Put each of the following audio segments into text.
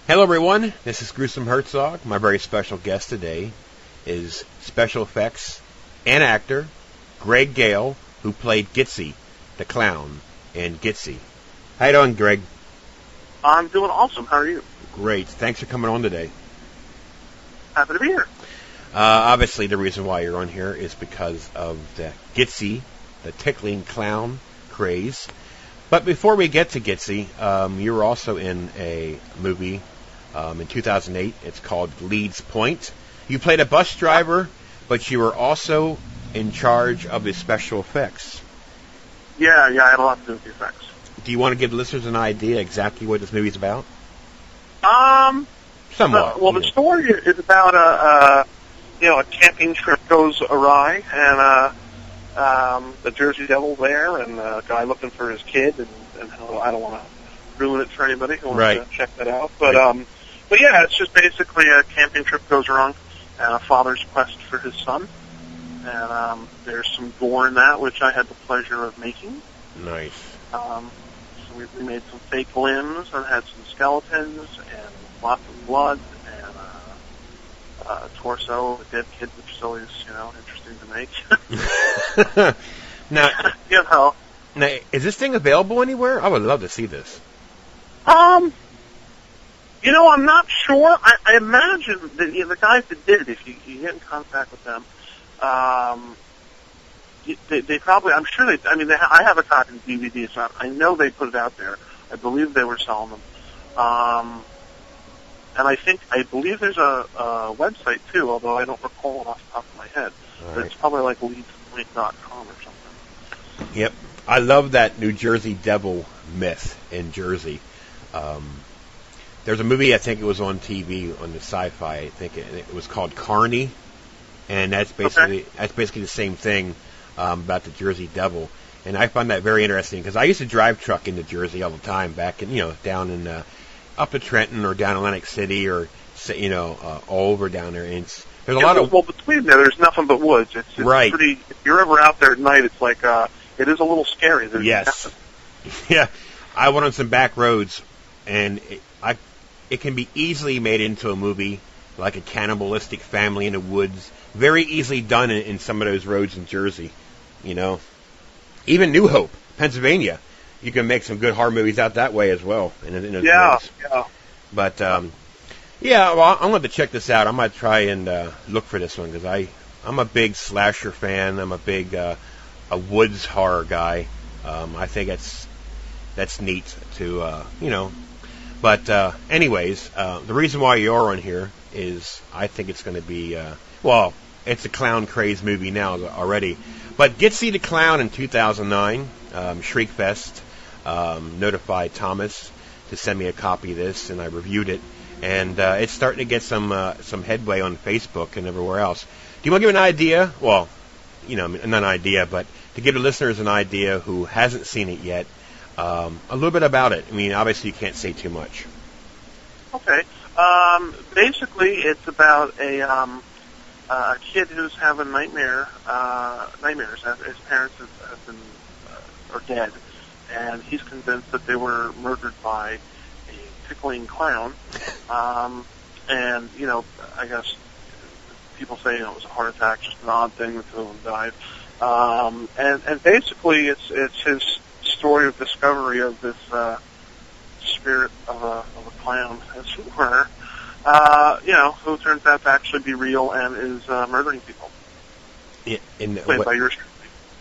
Hello everyone, this is Gruesome Hertzogg. My very special guest today is special effects and actor Gale, who played Gitchy the Clown in Gitchy. How you doing, Greg? I'm doing awesome. How are you? Great. Thanks for coming on today. Happy to be here. Obviously, the reason why you're on here is because of the Gitchy, the tickling clown craze. But before we get to Gitchy, you were also in a movie in 2008. It's called Leeds Point. You played a bus driver, but you were also in charge of the special effects. Yeah, I had a lot to do with the effects. Do you want to give listeners an idea exactly what this movie's about? Somewhat. Well, the story is about a camping trip goes awry, and the Jersey Devil's there, and a guy looking for his kid, and I don't want to ruin it for anybody who wants to check that out. But yeah, it's just basically a camping trip goes wrong, and a father's quest for his son. And there's some gore in that, which I had the pleasure of making. Nice. So we made some fake limbs and had some skeletons and lots of blood and a torso of a dead kid, which is always, interesting to make. Now, now, is this thing available anywhere? I would love to see this. I'm not sure. I imagine that the guys that did it, if you get in contact with them, they probably, I'm sure I have a copy of the DVD, so I know they put it out there. I believe they were selling them. And I believe there's a website too, although I don't recall it off the top of my head. But it's probably like leadspoint.com or something. Yep. I love that New Jersey Devil myth in Jersey. There's a movie, I think it was on TV, on the Sci-Fi, I think it was called Carney, and that's basically the same thing about the Jersey Devil. And I find that very interesting because I used to drive truck into Jersey all the time back in, down in up to Trenton or down Atlantic City or all over down there. And there's a lot of between there's nothing but woods. It's right. Pretty. If you're ever out there at night, it's like it is a little scary. Yes. Yeah, I went on some back roads, and it can be easily made into a movie, like a cannibalistic family in the woods. Very easily done in some of those roads in Jersey. Even New Hope, Pennsylvania, you can make some good horror movies out that way as well. In those roads. But well, I'm going to check this out. I'm going to try and look for this one because I'm a big slasher fan. I'm a big a woods horror guy. I think that's neat to But anyways, the reason why you're on here is I think it's going to be it's a clown craze movie now already. But Gitchy the Clown in 2009, Shriekfest notified Thomas to send me a copy of this, and I reviewed it. And it's starting to get some headway on Facebook and everywhere else. Do you want to give an idea? Well, not an idea, but to give the listeners an idea who hasn't seen it yet, a little bit about it. Obviously you can't say too much. Okay. Basically, it's about a kid who's having nightmares. His parents have been are dead, and he's convinced that they were murdered by a tickling clown. And I guess people say it was a heart attack, just an odd thing that two of them died. And basically, it's his story of discovery of this spirit of a clown, as it were. Who turns out to actually be real and is murdering people. Yeah, played by yours truly.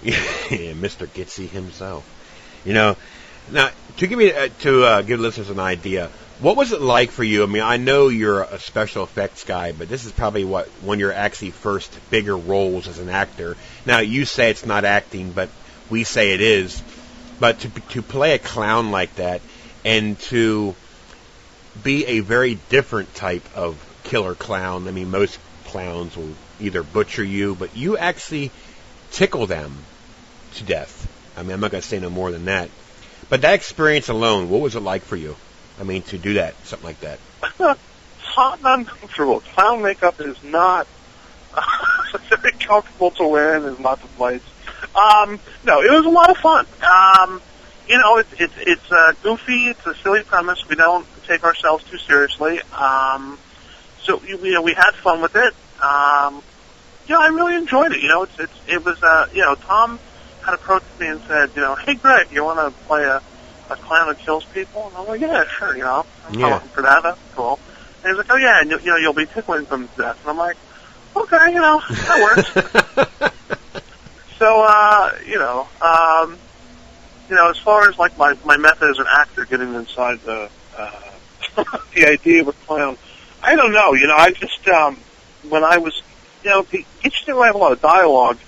Yeah, Mr. Gitchy himself. Now to give listeners an idea, what was it like for you? I know you're a special effects guy, but this is probably one of your actually first bigger roles as an actor. Now you say it's not acting, but we say it is. But to play a clown like that and to be a very different type of killer clown. Most clowns will either butcher you, but you actually tickle them to death. I'm not going to say no more than that. But that experience alone, what was it like for you? To do that, something like that. Hot and uncomfortable. Clown makeup is not very comfortable to wear, and there's lots of lights. No, it was a lot of fun. It's goofy. It's a silly premise. We don't take ourselves too seriously. So we had fun with it. I really enjoyed it. It was Tom had approached me and said, hey Greg, you want to play a clown that kills people? And I'm like, yeah, sure. I'm looking for that. That's cool. And he was like, oh yeah, and you'll be tickling them to death. And I'm like, okay, that works. So as far as like my method as an actor getting inside the the idea of a clown, I don't know. I just when I was Gitchy didn't have a lot of dialogue,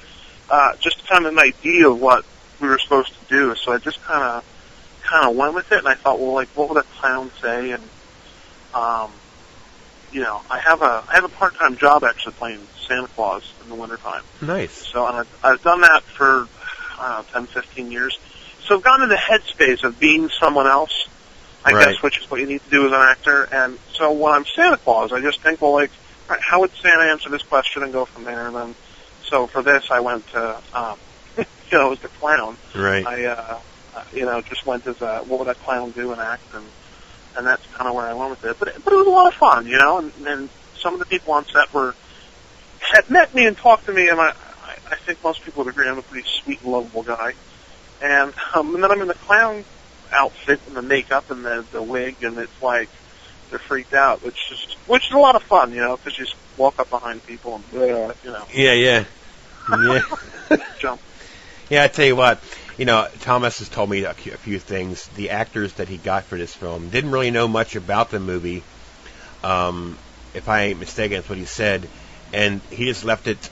just kind of an idea of what we were supposed to do. So I just kind of went with it, and I thought, well, like, what would a clown say? And I have a part-time job actually playing Santa Claus in the wintertime. Nice. So and I've done that for 10, 15 years. So I've gone into the headspace of being someone else, I guess, which is what you need to do as an actor. And so when I'm Santa Claus, I just think, well, like, all right, how would Santa answer this question and go from there? And then, so for this, I went to, as the clown. Right. I, just went as what would a clown do and act, and that's kind of where I went with it. But it was a lot of fun, and some of the people on set had met me and talked to me, and I think most people would agree I'm a pretty sweet and lovable guy. And then I'm in the clown outfit and the makeup and the wig, and it's like they're freaked out, which is a lot of fun, because you just walk up behind people and Yeah. jump. Yeah, I tell you what, Thomas has told me a few things. The actors that he got for this film didn't really know much about the movie. If I ain't mistaken, that's what he said, and he just left it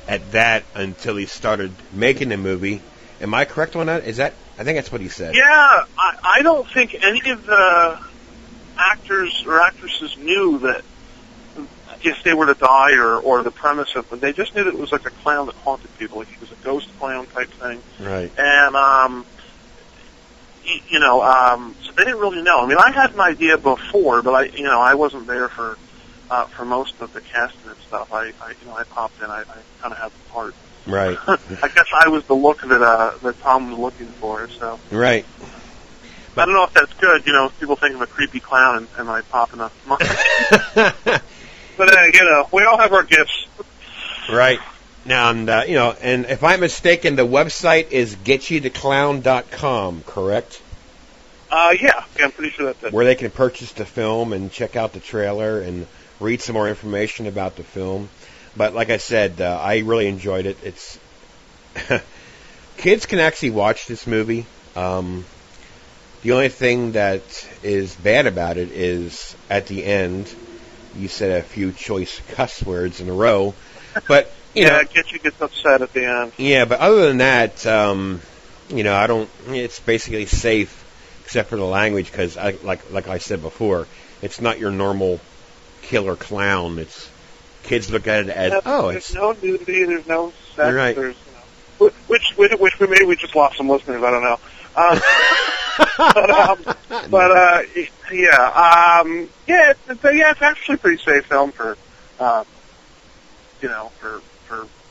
at that until he started making the movie. Am I correct on that? I think that's what he said. Yeah, I don't think any of the actors or actresses knew that if they were to die or the premise of it. They just knew that it was like a clown that haunted people, like he was a ghost clown type thing. Right. And, so they didn't really know. I mean, I had an idea before, but I wasn't there for most of the casting and stuff. I popped in. I kind of had the part. Right. I guess I was the look that Tom was looking for. So. Right. But I don't know if that's good. People think I'm a creepy clown and I pop in a. But we all have our gifts. Right. Now, and if I'm mistaken, the website is gitchytheclown.com, correct? Yeah, I'm pretty sure that's it. Where they can purchase the film and check out the trailer and read some more information about the film. But like I said, I really enjoyed it. It's kids can actually watch this movie. The only thing that is bad about it is at the end, you said a few choice cuss words in a row. But Gitchy gets upset at the end. Yeah, but other than that, I don't. It's basically safe, except for the language, because like I said before, it's not your normal killer clown. It's kids look at it as there's no nudity, there's no sex, right. There's which we just lost some listeners. I don't know. It's actually a pretty safe film for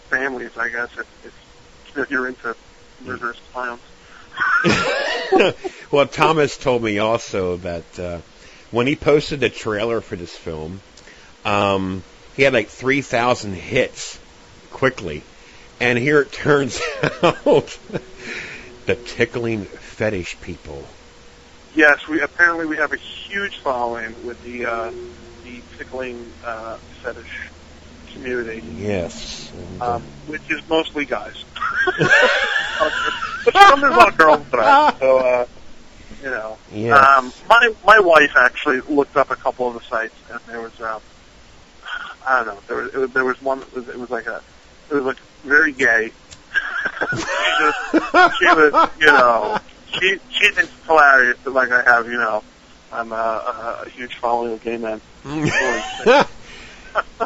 families, I guess, if you're into murderous clowns. Well, Thomas told me also that when he posted the trailer for this film, he had like 3,000 hits quickly, and here it turns out the tickling fetish people. Yes, we have a huge following with the tickling fetish community. Yes, which is mostly guys. But there's a lot of girls that. So Yes. My wife actually looked up a couple of the sites, and there was I don't know, there was one that it was like very gay. She thinks it's hilarious that, like, I have, I'm a huge following of gay men.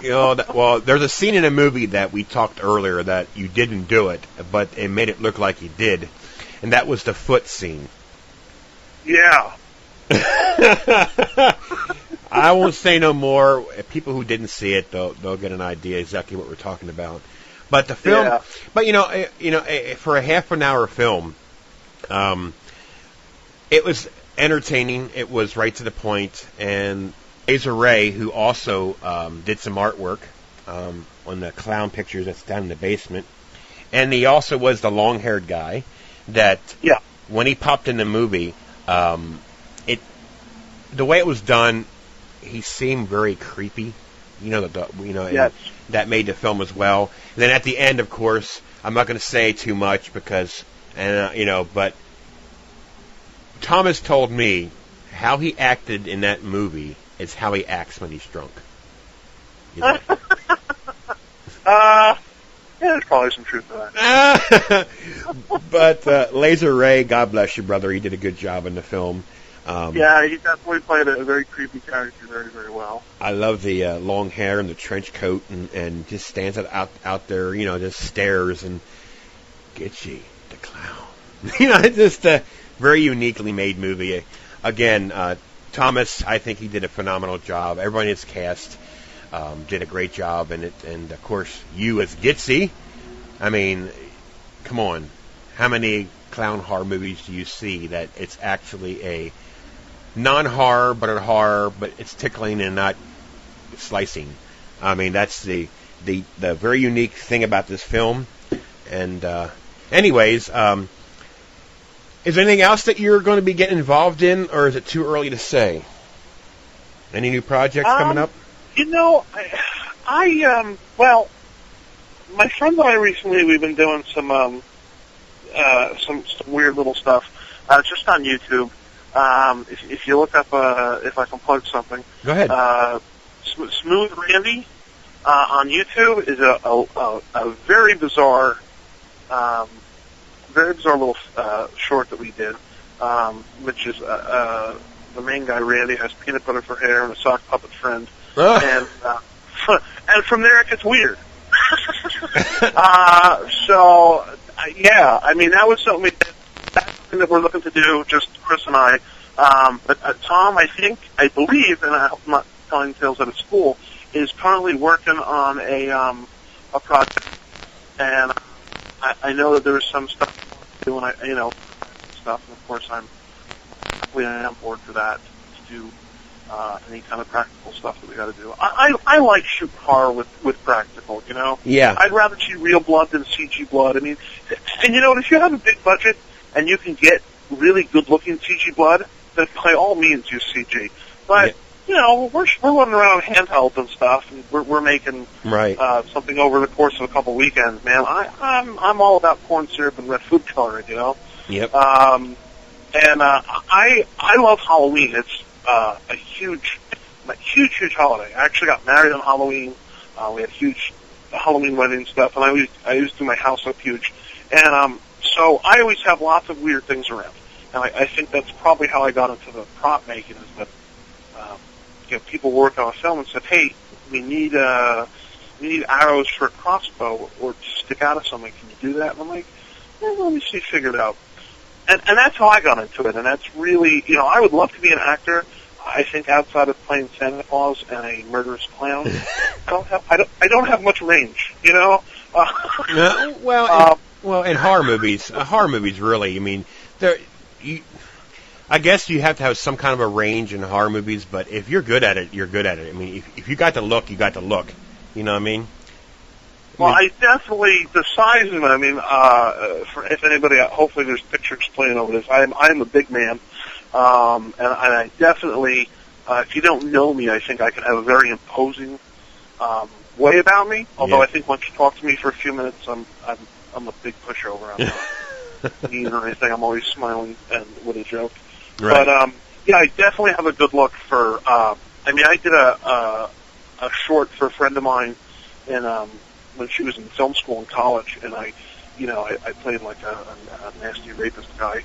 Well, there's a scene in a movie that we talked earlier that you didn't do it, but it made it look like you did, and that was the foot scene. Yeah. I won't say no more. People who didn't see it, they'll get an idea exactly what we're talking about. But the film, but for a half an hour film, It was entertaining. It was right to the point. And Laser Ray, who also did some artwork on the clown pictures that's down in the basement, and he also was the long-haired guy that when he popped in the movie, the way it was done, he seemed very creepy. And that made the film as well. And then at the end, of course, I'm not going to say too much because, but Thomas told me how he acted in that movie is how he acts when he's drunk. There's probably some truth to that. But Laser Ray, God bless you, brother. He did a good job in the film. He definitely played a very creepy character very, very well. I love the long hair and the trench coat and just stands out there, just stares and Gitchy the Clown. It's just a very uniquely made movie. Again, Thomas, I think he did a phenomenal job. Everybody in his cast did a great job in it. And, of course, you as Gitchy, I mean, come on. How many clown horror movies do you see that it's actually a non-horror, but a horror, but it's tickling and not slicing? I mean, that's the very unique thing about this film. And, anyways, is there anything else that you're going to be getting involved in, or is it too early to say? Any new projects coming up? Well, my friends and I recently, we've been doing some weird little stuff, just on YouTube. If you look up, if I can plug something. Go ahead. Smooth Randy, on YouTube is a very bizarre little short that we did, which is the main guy Randy has peanut butter for hair and a sock puppet friend, and from there it gets weird. I mean that was something that we're looking to do, just Chris and I. But Tom, I believe, and I'm not telling tales out of school, is currently working on a project, and I know that there's some stuff doing, stuff, and of course I'm completely on board for that to do any kind of practical stuff that we got to do. I like shooting horror with practical, Yeah. I'd rather see real blood than CG blood. I mean, and if you have a big budget and you can get really good-looking CG blood, then by all means use CG. But we're running around handheld and stuff, and we're making something over the course of a couple weekends. Man, I'm all about corn syrup and red food coloring, Yep. And I love Halloween. It's a huge holiday. I actually got married on Halloween. We had huge Halloween wedding stuff, and I used to do my house up huge. And so I always have lots of weird things around. And I think that's probably how I got into the prop making, is that people work on a film and said, hey, we need arrows for a crossbow or to stick out of something. Can you do that? And I'm like, let me see, figure it out. And that's how I got into it. And that's really, I would love to be an actor. I think outside of playing Santa Claus and a murderous clown, I don't have much range, No, well, in horror movies, really, I mean, I guess you have to have some kind of a range in horror movies, but if you're good at it, you're good at it. I mean, if you got the look, you got the look. You know what I mean? Well, I definitely, the size of it, I mean, if anybody, hopefully there's pictures playing over this, I'm a big man, and I definitely, if you don't know me, I think I can have a very imposing way about me, although I think once you talk to me for a few minutes, I'm a big pushover. I'm not mean or anything. I'm always smiling and with a joke. Right. But, I definitely have a good look for, I did a short for a friend of mine when she was in film school in college, and I played like a nasty rapist guy,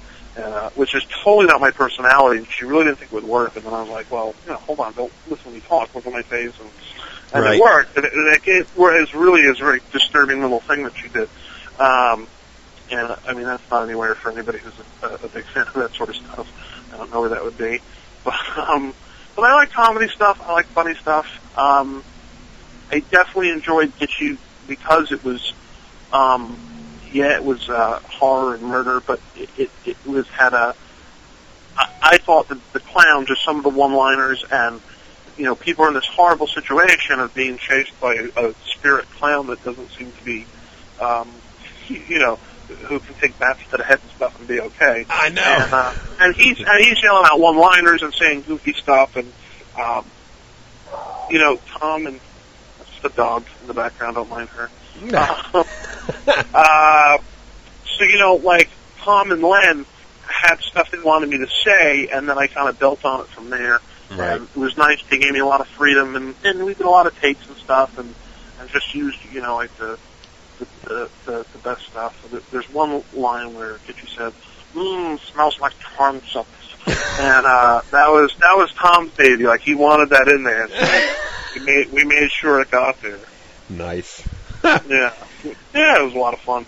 which is totally not my personality, and she really didn't think it would work, and then I was like, well, hold on, don't listen when you talk, look at my face, and it worked, and it was really a very disturbing little thing that she did. And, I mean, that's not anywhere for anybody who's a big fan of that sort of stuff. I don't know where that would be. But I like comedy stuff. I like funny stuff. I definitely enjoyed Gitchy because it was, horror and murder, but it had I thought that the clown, just some of the one-liners, and people are in this horrible situation of being chased by a spirit clown that doesn't seem to be, who can take bats to the head and stuff and be okay. I know. And he's yelling out one-liners and saying goofy stuff, and Tom and that's the dog in the background. Don't mind her. So like Tom and Len had stuff they wanted me to say, and then I kind of built on it from there. Right. And it was nice. They gave me a lot of freedom, and we did a lot of takes and stuff, and just used like the best stuff. So there's one line where Gitchy said, smells like corn chips. And that was Tom's baby. Like, he wanted that in there. So we made sure it got there. Nice. Yeah, it was a lot of fun.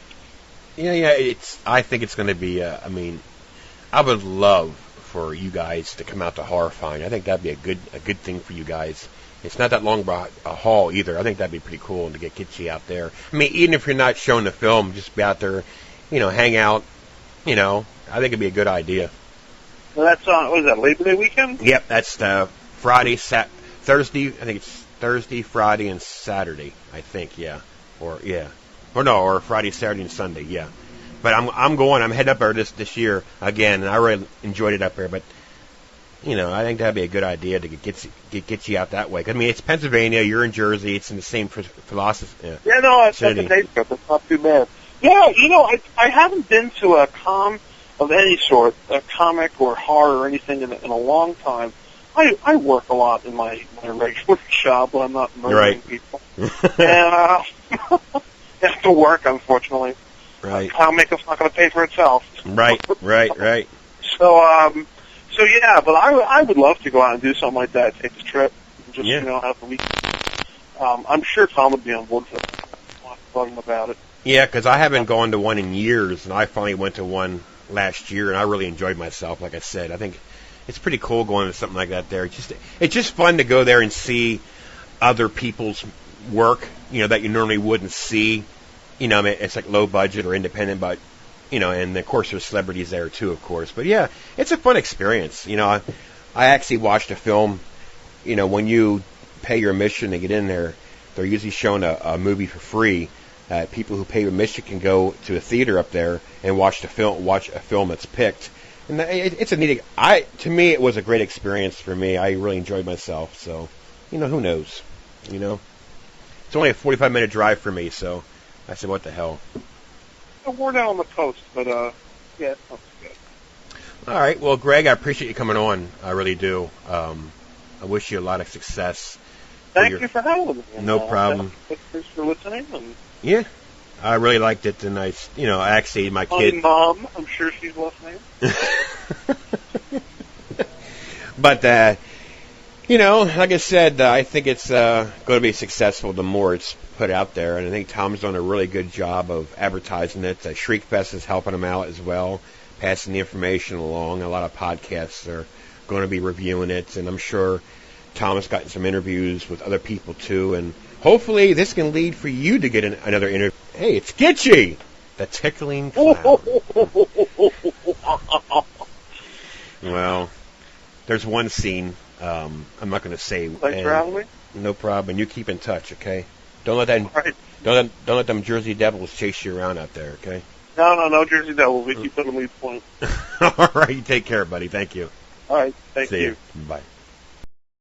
Yeah. I think it's going to be. I would love for you guys to come out to Horrifying. I think that'd be a good thing for you guys. It's not that long of a haul either. I think that'd be pretty cool to get Gitchy out there. I mean, even if you're not showing the film, just be out there, hang out. I think it'd be a good idea. Well, that's what is that, Labor Day weekend? Yep, that's Friday, Thursday. I think it's Thursday, Friday, and Saturday. I think, yeah, or Friday, Saturday, and Sunday. Yeah, but I'm going. I'm heading up there this year again, and I really enjoyed it up there. But I think that'd be a good idea to get Gitchy out that way. I mean, it's Pennsylvania. You're in Jersey. It's in the same philosophy. Yeah, no, that's a day trip. It's not too bad. Yeah, I haven't been to a con of any sort, a comic or horror or anything in a long time. I work a lot in my regular job when I'm not murdering people. And I have to work, unfortunately. Right. Clown makeup's not going to pay for itself. Right. So yeah, but I would love to go out and do something like that, take a trip, and just, have the weekend. I'm sure Tom would be on board for that. I'll have to talk to him about it. Yeah, because I haven't gone to one in years, and I finally went to one last year, and I really enjoyed myself, like I said. I think it's pretty cool going to something like that there. It's just fun to go there and see other people's work, that you normally wouldn't see. It's like low budget or independent, but, and of course there's celebrities there too, of course. But yeah, it's a fun experience. I actually watched a film, when you pay your admission to get in there, they're usually showing a movie for free. People who pay admission can go to a theater up there and watch a film that's picked. And it's a neat. To me, it was a great experience for me. I really enjoyed myself. So, who knows? It's only a 45-minute drive for me. So, I said, what the hell? We're down on the coast, but yeah, it's not too good. All right. Well, Greg, I appreciate you coming on. I really do. I wish you a lot of success. Thank you for having me. No problem. Thanks for listening. And yeah. I really liked it, and I actually, my kid... Mom, I'm sure she's listening. But, like I said, I think it's going to be successful the more it's put out there, and I think Tom's done a really good job of advertising it. Shriekfest is helping him out as well, passing the information along. A lot of podcasts are going to be reviewing it, and I'm sure Tom's gotten some interviews with other people, too, and hopefully this can lead for you to get another interview. Hey, it's Gitchy, the tickling clown. Well, there's one scene I'm not going to say. Thanks for having me. No problem. And you keep in touch, okay? Don't let them Jersey Devils chase you around out there, okay? No Jersey Devils. We keep them in lead point. All right, you take care, buddy. Thank you. All right, thank See you. Bye.